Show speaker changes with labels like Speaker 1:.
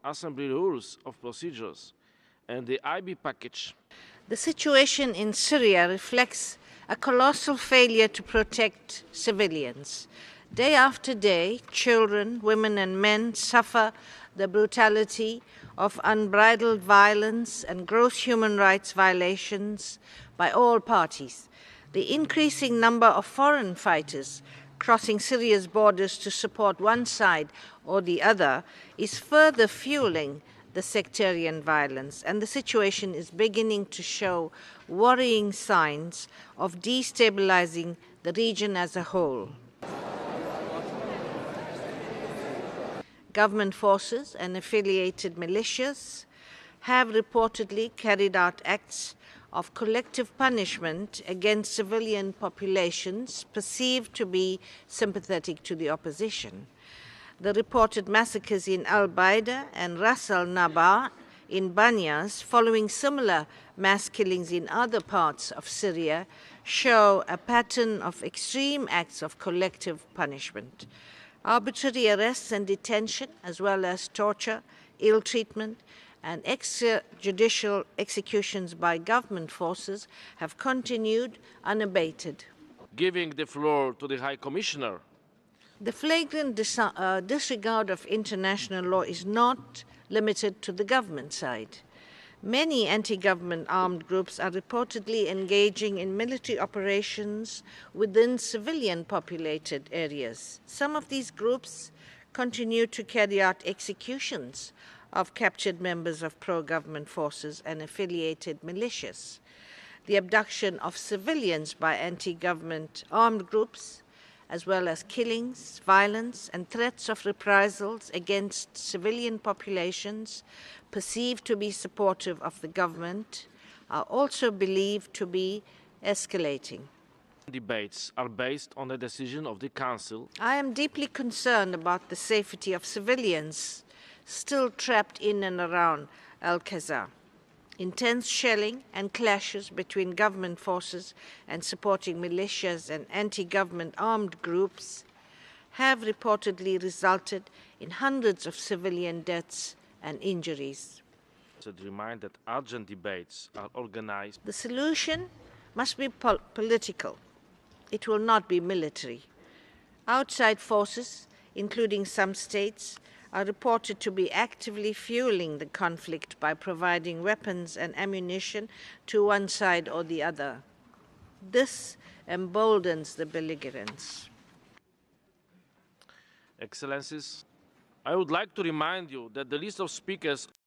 Speaker 1: Assembly Rules of Procedures and the IB package.
Speaker 2: The situation in Syria reflects a colossal failure to protect civilians. Day after day, children, women and men suffer the brutality of unbridled violence and gross human rights violations by all parties. The increasing number of foreign fighters crossing Syria's borders to support one side or the other is further fueling the sectarian violence, and the situation is beginning to show worrying signs of destabilizing the region as a whole. Government forces and affiliated militias have reportedly carried out acts of collective punishment against civilian populations perceived to be sympathetic to the opposition. The reported massacres in Al-Baida and Ras al-Naba in Banyas, following similar mass killings in other parts of Syria, show a pattern of extreme acts of collective punishment. Arbitrary arrests and detention, as well as torture, ill treatment, and extrajudicial executions by government forces have continued unabated.
Speaker 1: Giving the floor to the High Commissioner.
Speaker 2: The flagrant disregard of international law is not limited to the government side. Many anti-government armed groups are reportedly engaging in military operations within civilian-populated areas. Some of these groups continue to carry out executions of captured members of pro-government forces and affiliated militias. The abduction of civilians by anti-government armed groups, as well as killings, violence, and threats of reprisals against civilian populations perceived to be supportive of the government, are also believed to be escalating.
Speaker 1: Debates are based on the decision of the Council.
Speaker 2: I am deeply concerned about the safety of civilians still trapped in and around Al-Qaza. Intense shelling and clashes between government forces and supporting militias and anti-government armed groups have reportedly resulted in hundreds of civilian deaths and injuries.
Speaker 1: To remind that urgent debates are organized.
Speaker 2: The solution must be political. It will not be military. Outside forces, including some states, are reported to be actively fueling the conflict by providing weapons and ammunition to one side or the other. This emboldens the belligerents.
Speaker 1: Excellencies, I would like to remind you that the list of speakers